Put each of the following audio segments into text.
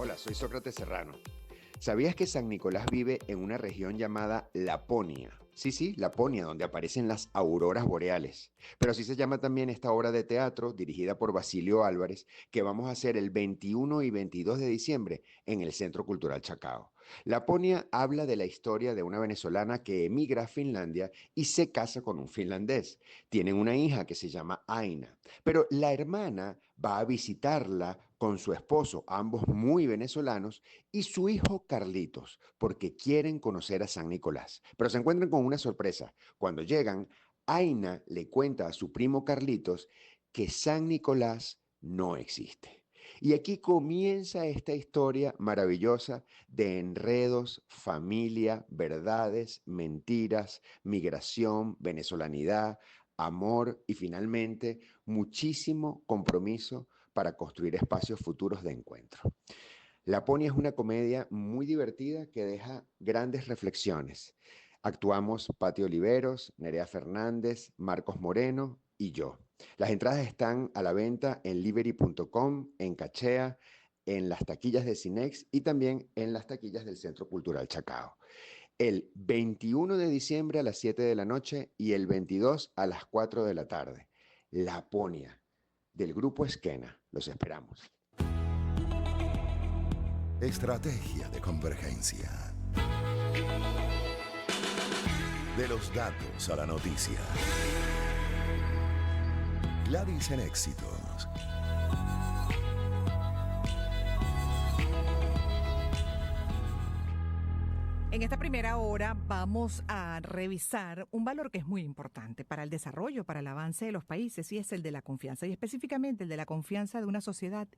Hola, soy Sócrates Serrano. ¿Sabías que San Nicolás vive en una región llamada Laponia? Sí, Laponia, donde aparecen las auroras boreales. Pero así se llama también esta obra de teatro dirigida por Basilio Álvarez, que vamos a hacer el 21 y 22 de diciembre en el Centro Cultural Chacao. Laponia habla de la historia de una venezolana que emigra a Finlandia y se casa con un finlandés. Tienen una hija que se llama Aina, pero la hermana va a visitarla con su esposo, ambos muy venezolanos, y su hijo Carlitos, porque quieren conocer a San Nicolás. Pero se encuentran con una sorpresa. Cuando llegan, Aina le cuenta a su primo Carlitos que San Nicolás no existe. Y aquí comienza esta historia maravillosa de enredos, familia, verdades, mentiras, migración, venezolanidad, amor y finalmente muchísimo compromiso para construir espacios futuros de encuentro. Laponia es una comedia muy divertida que deja grandes reflexiones. Actuamos Pati Oliveros, Nerea Fernández, Marcos Moreno y yo. Las entradas están a la venta en livery.com, en Cachea, en las taquillas de Cinex y también en las taquillas del Centro Cultural Chacao. El 21 de diciembre a las 7 de la noche y el 22 a las 4 de la tarde. Laponia, del grupo Esquena. Los esperamos. Estrategia de convergencia. De los datos a la noticia. Gladys en éxitos. En esta primera hora vamos a revisar un valor que es muy importante para el desarrollo, para el avance de los países, y es el de la confianza, y específicamente el de la confianza de una sociedad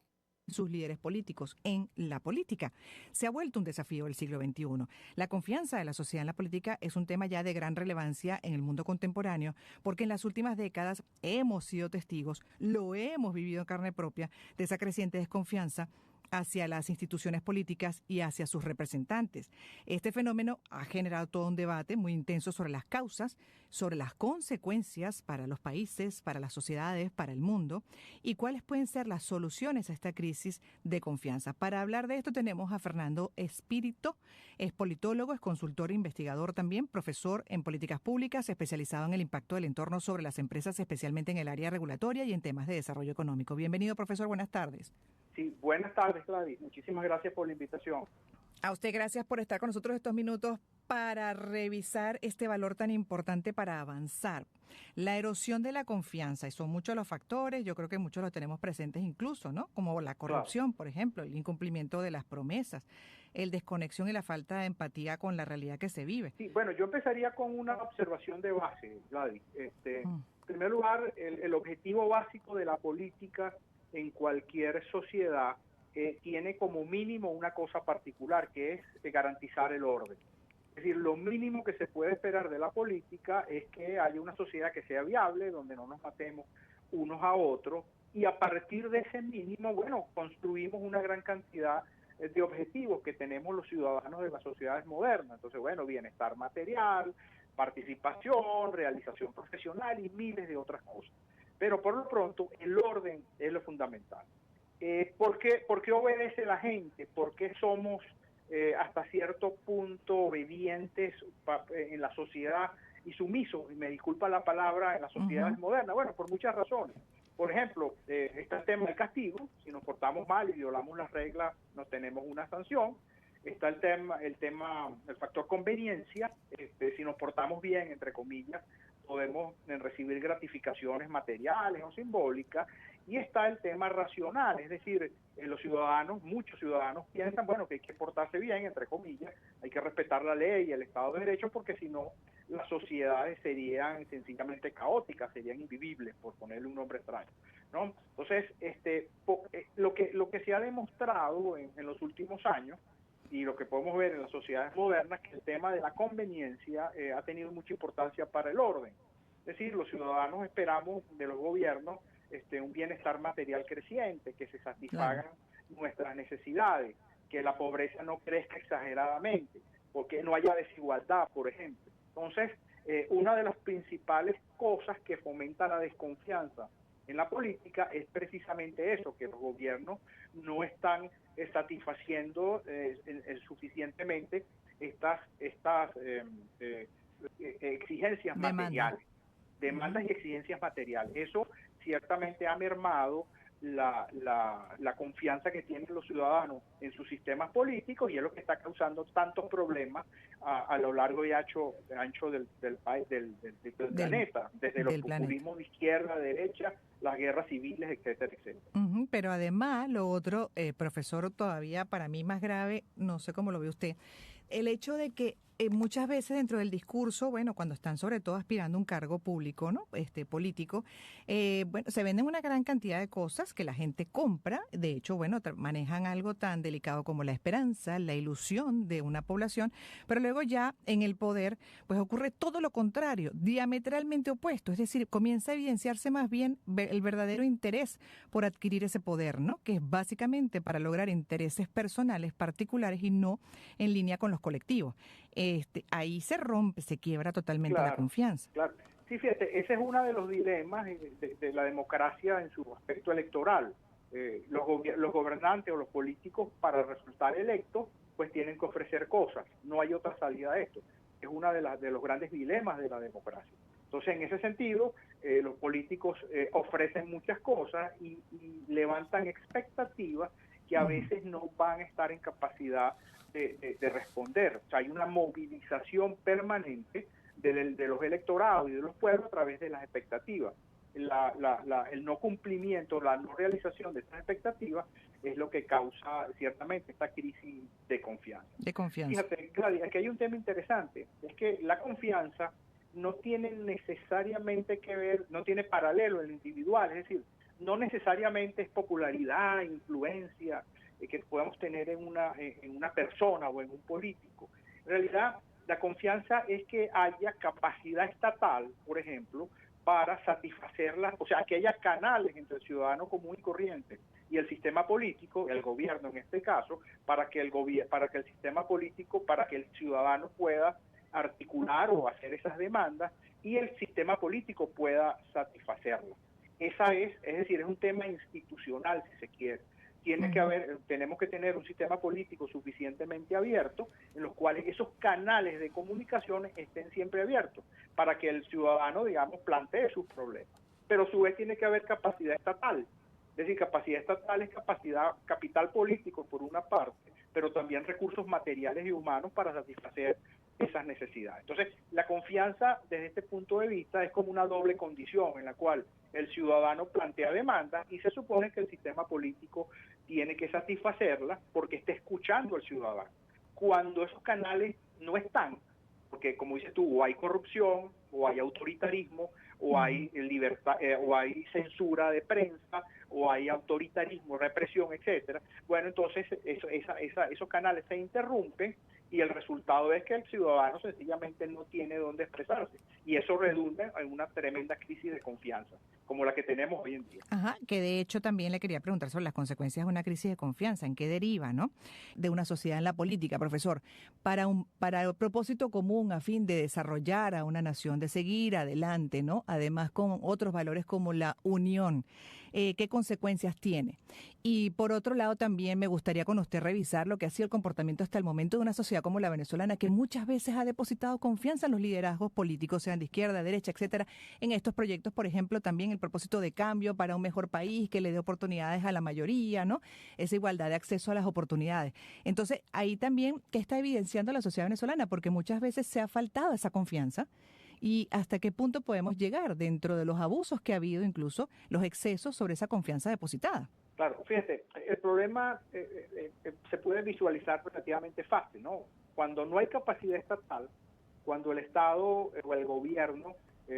sus líderes políticos en la política. Se ha vuelto un desafío del siglo XXI. La confianza de la sociedad en la política es un tema ya de gran relevancia en el mundo contemporáneo, porque en las últimas décadas hemos sido testigos, lo hemos vivido en carne propia, de esa creciente desconfianza hacia las instituciones políticas y hacia sus representantes. Este fenómeno ha generado todo un debate muy intenso sobre las causas, sobre las consecuencias para los países, para las sociedades, para el mundo, y cuáles pueden ser las soluciones a esta crisis de confianza. Para hablar de esto tenemos a Fernando Espírito, es politólogo, es consultor e investigador también, profesor en políticas públicas, especializado en el impacto del entorno sobre las empresas, especialmente en el área regulatoria y en temas de desarrollo económico. Bienvenido, profesor, buenas tardes. Sí, buenas tardes, Gladys. Muchísimas gracias por la invitación. A usted gracias por estar con nosotros estos minutos para revisar este valor tan importante para avanzar. La erosión de la confianza, y son muchos los factores, yo creo que muchos los tenemos presentes incluso, ¿no? Como la corrupción, claro, por ejemplo, el incumplimiento de las promesas, el desconexión y la falta de empatía con la realidad que se vive. Sí, bueno, yo empezaría con una observación de base, Gladys. En primer lugar, el objetivo básico de la política en cualquier sociedad tiene como mínimo una cosa particular, que es garantizar el orden. Es decir, lo mínimo que se puede esperar de la política es que haya una sociedad que sea viable, donde no nos matemos unos a otros, y a partir de ese mínimo, bueno, construimos una gran cantidad de objetivos que tenemos los ciudadanos de las sociedades modernas. Entonces, bueno, bienestar material, participación, realización profesional y miles de otras cosas. Pero por lo pronto, el orden es lo fundamental. ¿Por qué obedece la gente? ¿Por qué somos hasta cierto punto obedientes en la sociedad y sumisos, y me disculpa la palabra, en las sociedades modernas? Bueno, por muchas razones. Por ejemplo, está el tema del castigo. Si nos portamos mal y violamos las reglas, nos tenemos una sanción. Está el factor conveniencia. Si nos portamos bien, entre comillas, podemos recibir gratificaciones materiales o simbólicas. Y está el tema racional, es decir, los ciudadanos, muchos ciudadanos piensan, bueno, que hay que portarse bien, entre comillas, hay que respetar la ley y el Estado de Derecho, porque si no, las sociedades serían sencillamente caóticas, serían invivibles, por ponerle un nombre extraño, ¿no? Entonces, lo que se ha demostrado en los últimos años, y lo que podemos ver en las sociedades modernas, que el tema de la conveniencia ha tenido mucha importancia para el orden. Es decir, los ciudadanos esperamos de los gobiernos un bienestar material creciente, que se satisfagan nuestras necesidades, que la pobreza no crezca exageradamente, porque no haya desigualdad, por ejemplo. Entonces, una de las principales cosas que fomenta la desconfianza en la política es precisamente eso, que los gobiernos no están satisfaciendo suficientemente estas exigencias materiales, demandas y exigencias materiales. Eso ciertamente ha mermado la confianza que tienen los ciudadanos en sus sistemas políticos, y es lo que está causando tantos problemas a lo largo y ancho del país, del planeta, desde los populismos de izquierda, derecha, las guerras civiles, etcétera, etcétera. Pero además, lo otro, profesor, todavía para mí más grave, no sé cómo lo ve usted, el hecho de que muchas veces dentro del discurso, bueno, cuando están sobre todo aspirando a un cargo público, ¿no? Político, bueno, se venden una gran cantidad de cosas que la gente compra. De hecho, bueno, manejan algo tan delicado como la esperanza, la ilusión de una población, pero luego ya en el poder, pues ocurre todo lo contrario, diametralmente opuesto. Es decir, comienza a evidenciarse más bien el verdadero interés por adquirir ese poder, ¿no? Que es básicamente para lograr intereses personales particulares y no en línea con los colectivos. Ahí se rompe, se quiebra totalmente la confianza. Claro. Sí, fíjate, ese es uno de los dilemas de la democracia en su aspecto electoral. Los gobernantes o los políticos, para resultar electos, pues tienen que ofrecer cosas. No hay otra salida a esto. Es uno de los grandes dilemas de la democracia. Entonces, en ese sentido, los políticos ofrecen muchas cosas y levantan expectativas que a veces no van a estar en capacidad de responder. O sea, hay una movilización permanente de los electorados y de los pueblos a través de las expectativas. El no cumplimiento, la no realización de estas expectativas es lo que causa ciertamente esta crisis de confianza. Fíjate, Claudia, aquí hay un tema interesante, es que la confianza no tiene necesariamente que ver, no tiene paralelo en lo individual, es decir, no necesariamente es popularidad, influencia que podamos tener en una persona o en un político. En realidad, la confianza es que haya capacidad estatal, por ejemplo, para satisfacerla, o sea, que haya canales entre el ciudadano común y corriente y el sistema político, el gobierno en este caso, para que el sistema político, para que el ciudadano pueda articular o hacer esas demandas y el sistema político pueda satisfacerlas. Es decir, es un tema institucional, si se quiere. Tenemos que tener un sistema político suficientemente abierto en los cuales esos canales de comunicación estén siempre abiertos para que el ciudadano, digamos, plantee sus problemas. Pero a su vez tiene que haber capacidad estatal. Es decir, capacidad estatal es capital político por una parte, pero también recursos materiales y humanos para satisfacer esas necesidades. Entonces, la confianza desde este punto de vista es como una doble condición en la cual el ciudadano plantea demandas y se supone que el sistema político tiene que satisfacerlas porque está escuchando al ciudadano. Cuando esos canales no están, porque como dices tú, o hay corrupción, o hay autoritarismo, o hay libertad, o hay censura de prensa, o hay autoritarismo, represión, etcétera. Bueno, entonces esos canales se interrumpen y el resultado es que el ciudadano sencillamente no tiene dónde expresarse y eso redunda en una tremenda crisis de confianza como la que tenemos hoy en día. Que de hecho también le quería preguntar sobre las consecuencias de una crisis de confianza, en qué deriva, ¿no? De una sociedad en la política, profesor, para el propósito común a fin de desarrollar a una nación, de seguir adelante, ¿no? Además con otros valores como la unión. ¿Qué consecuencias tiene? Y por otro lado también me gustaría con usted revisar lo que ha sido el comportamiento hasta el momento de una sociedad como la venezolana, que muchas veces ha depositado confianza en los liderazgos políticos, sean de izquierda, derecha, etcétera, en estos proyectos, por ejemplo, también el propósito de cambio para un mejor país que le dé oportunidades a la mayoría, ¿no? Esa igualdad de acceso a las oportunidades. Entonces, ahí también, ¿qué está evidenciando la sociedad venezolana? Porque muchas veces se ha faltado esa confianza. ¿Y hasta qué punto podemos llegar dentro de los abusos que ha habido, incluso los excesos sobre esa confianza depositada? Claro, fíjate, el problema se puede visualizar relativamente fácil, ¿no? Cuando no hay capacidad estatal, cuando el Estado o el gobierno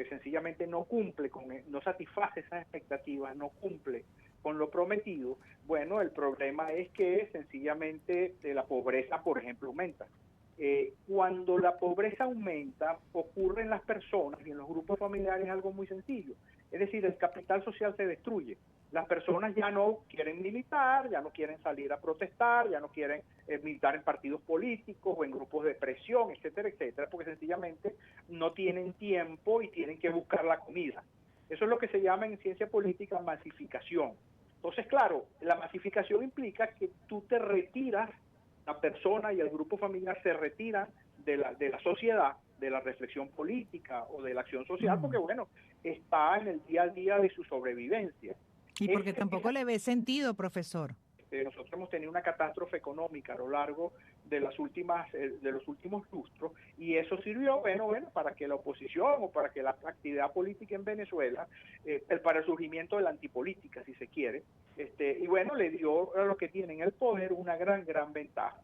sencillamente no cumple, no satisface esas expectativas, no cumple con lo prometido, bueno, el problema es que sencillamente la pobreza, por ejemplo, aumenta. Cuando la pobreza aumenta, ocurre en las personas y en los grupos familiares algo muy sencillo. Es decir, el capital social se destruye. Las personas ya no quieren militar, ya no quieren salir a protestar, ya no quieren militar en partidos políticos o en grupos de presión, etcétera, etcétera, porque sencillamente no tienen tiempo y tienen que buscar la comida. Eso es lo que se llama en ciencia política masificación. Entonces, claro, la masificación implica que tú te retiras, la persona y el grupo familiar se retiran de la sociedad, de la reflexión política o de la acción social, porque bueno, está en el día a día de su sobrevivencia. Y porque tampoco le ve sentido, profesor. Nosotros hemos tenido una catástrofe económica a lo largo de los últimos lustros, y eso sirvió, bueno, para que la oposición o para que la actividad política en Venezuela, para el surgimiento de la antipolítica, si se quiere, y bueno, le dio a los que tienen el poder una gran ventaja.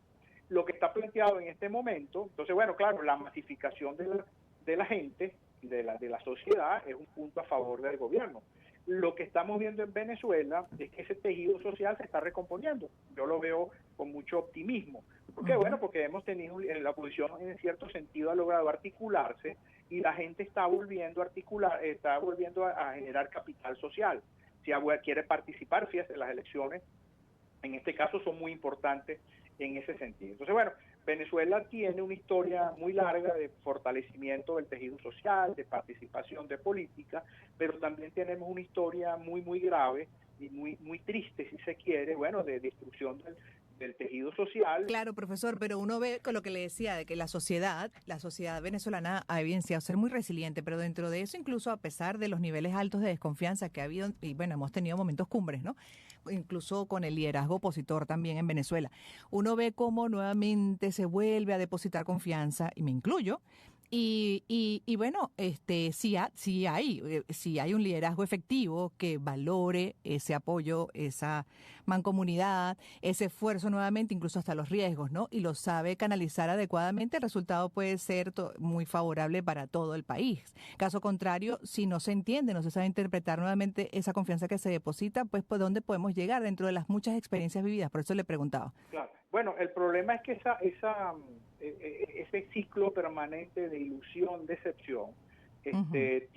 Lo que está planteado en este momento, entonces, bueno, claro, la masificación de la gente, de la sociedad, es un punto a favor del gobierno. Lo que estamos viendo en Venezuela es que ese tejido social se está recomponiendo. Yo lo veo con mucho optimismo. ¿Por qué? Bueno, porque hemos tenido, la oposición en cierto sentido ha logrado articularse y la gente está volviendo a articular, está volviendo a generar capital social. Si quiere participar, fíjate, las elecciones, en este caso, son muy importantes en ese sentido. Entonces, bueno, Venezuela tiene una historia muy larga de fortalecimiento del tejido social, de participación de política, pero también tenemos una historia muy grave y muy triste, si se quiere, bueno, de destrucción del tejido social. Claro, profesor, pero uno ve con lo que le decía de que la sociedad venezolana ha evidenciado ser muy resiliente, pero dentro de eso, incluso a pesar de los niveles altos de desconfianza que ha habido, y bueno, hemos tenido momentos cumbres, ¿no? Incluso con el liderazgo opositor también en Venezuela, uno ve cómo nuevamente se vuelve a depositar confianza, y me incluyo. Y bueno, sí hay un liderazgo efectivo que valore ese apoyo, esa mancomunidad, ese esfuerzo nuevamente, incluso hasta los riesgos, ¿no? Y lo sabe canalizar adecuadamente, el resultado puede ser muy favorable para todo el país. Caso contrario, si no se entiende, no se sabe interpretar nuevamente esa confianza que se deposita, pues ¿por dónde podemos llegar dentro de las muchas experiencias vividas? Por eso le preguntaba. Claro. Bueno, el problema es que ese ciclo permanente de ilusión, decepción,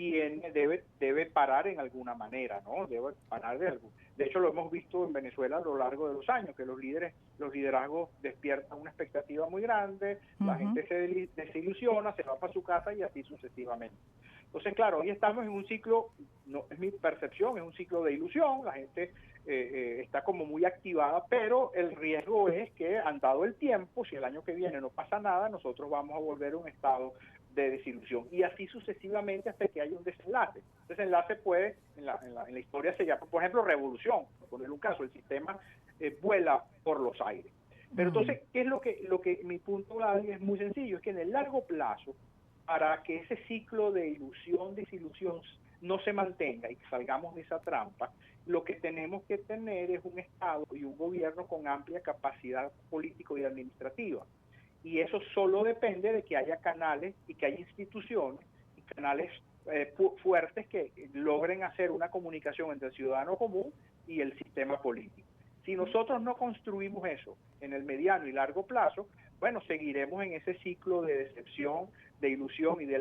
debe parar en alguna manera, ¿no? Debe parar de hecho, lo hemos visto en Venezuela a lo largo de los años, que los liderazgos despiertan una expectativa muy grande, la gente se desilusiona, se va para su casa y así sucesivamente. Entonces, claro, hoy estamos en un ciclo, no es mi percepción, es un ciclo de ilusión, la gente está como muy activada, pero el riesgo es que, andado el tiempo, si el año que viene no pasa nada, nosotros vamos a volver a un estado de desilusión, y así sucesivamente hasta que haya un desenlace. El desenlace puede, en la historia se llama, por ejemplo, revolución, por poner un caso, el sistema vuela por los aires. Pero entonces, ¿qué es lo que mi punto es muy sencillo? Es que en el largo plazo, para que ese ciclo de ilusión, desilusión no se mantenga y que salgamos de esa trampa, lo que tenemos que tener es un Estado y un gobierno con amplia capacidad político y administrativa. Y eso solo depende de que haya canales y que haya instituciones y canales fuertes que logren hacer una comunicación entre el ciudadano común y el sistema político. Si nosotros no construimos eso en el mediano y largo plazo, bueno, seguiremos en ese ciclo de decepción, de ilusión y de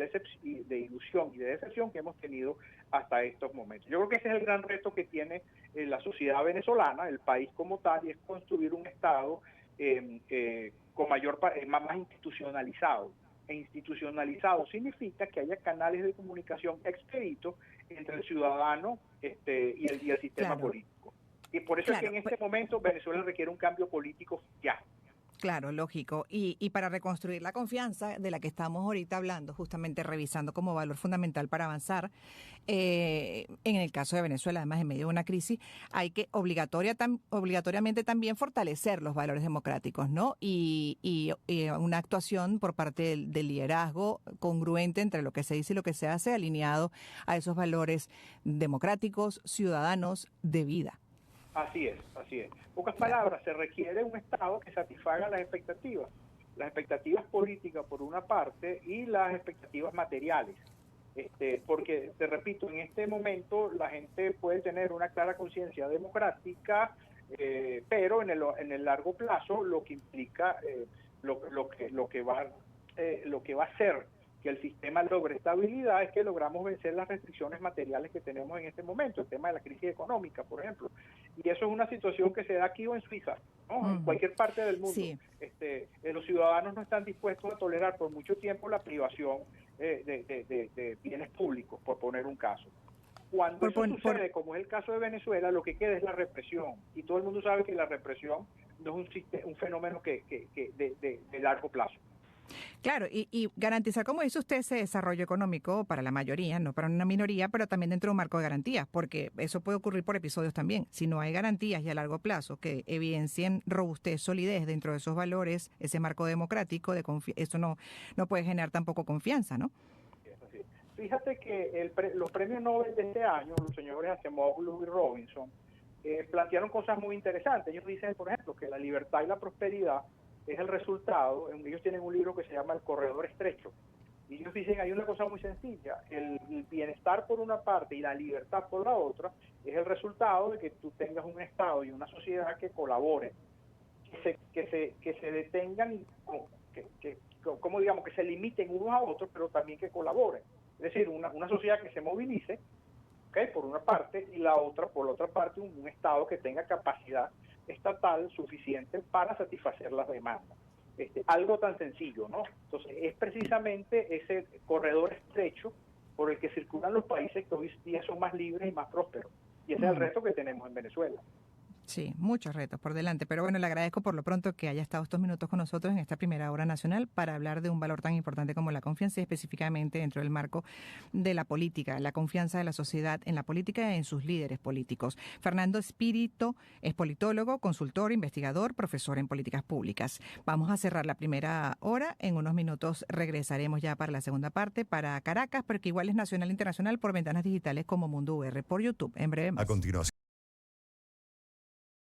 decepción que hemos tenido hasta estos momentos. Yo creo que ese es el gran reto que tiene la sociedad venezolana, el país como tal, y es construir un Estado con más institucionalizado. E institucionalizado significa que haya canales de comunicación expeditos entre el ciudadano y el sistema político. Y por eso es que en este momento Venezuela requiere un cambio político ya. Claro, lógico. Y para reconstruir la confianza de la que estamos ahorita hablando, justamente revisando como valor fundamental para avanzar, en el caso de Venezuela, además en medio de una crisis, hay que obligatoriamente también fortalecer los valores democráticos, ¿no? Y una actuación por parte del liderazgo congruente entre lo que se dice y lo que se hace, alineado a esos valores democráticos, ciudadanos, de vida. Así es, así es. Pocas palabras, se requiere un Estado que satisfaga las expectativas políticas por una parte y las expectativas materiales. Porque, te repito, en este momento la gente puede tener una clara conciencia democrática, pero en el largo plazo lo que implica, lo que va a hacer que el sistema logre estabilidad es que logramos vencer las restricciones materiales que tenemos en este momento, el tema de la crisis económica, por ejemplo. Y eso es una situación que se da aquí o en Suiza, ¿no? En cualquier parte del mundo. Sí. Los ciudadanos no están dispuestos a tolerar por mucho tiempo la privación de bienes públicos, por poner un caso. Cuando eso sucede, como es el caso de Venezuela, lo que queda es la represión. Y todo el mundo sabe que la represión no es un fenómeno de largo plazo. Claro, y garantizar, como dice usted, ese desarrollo económico para la mayoría, no para una minoría, pero también dentro de un marco de garantías, porque eso puede ocurrir por episodios también. Si no hay garantías y a largo plazo que evidencien robustez, solidez dentro de esos valores, ese marco democrático, eso no puede generar tampoco confianza, ¿no? Fíjate que los premios Nobel de este año, los señores Acemoglu y Robinson, plantearon cosas muy interesantes. Ellos dicen, por ejemplo, que la libertad y la prosperidad es el resultado. Ellos tienen un libro que se llama El Corredor Estrecho. Y ellos dicen, hay una cosa muy sencilla, el bienestar por una parte y la libertad por la otra es el resultado de que tú tengas un Estado y una sociedad que colaboren, que se detengan, como digamos, que se limiten unos a otros, pero también que colaboren. Es decir, una sociedad que se movilice, ¿okay?, por una parte, y por la otra parte, un Estado que tenga capacidad estatal suficiente para satisfacer las demandas. Algo tan sencillo, ¿no? Entonces, es precisamente ese corredor estrecho por el que circulan los países que hoy día son más libres y más prósperos. Y ese es el reto que tenemos en Venezuela. Sí, muchos retos por delante, pero bueno, le agradezco por lo pronto que haya estado estos minutos con nosotros en esta primera hora nacional para hablar de un valor tan importante como la confianza y específicamente dentro del marco de la política, la confianza de la sociedad en la política y en sus líderes políticos. Fernando Espíritu es politólogo, consultor, investigador, profesor en políticas públicas. Vamos a cerrar la primera hora, en unos minutos regresaremos ya para la segunda parte, para Caracas, pero que igual es nacional e internacional por ventanas digitales como Mundo UR, por YouTube, en breve más. A continuación.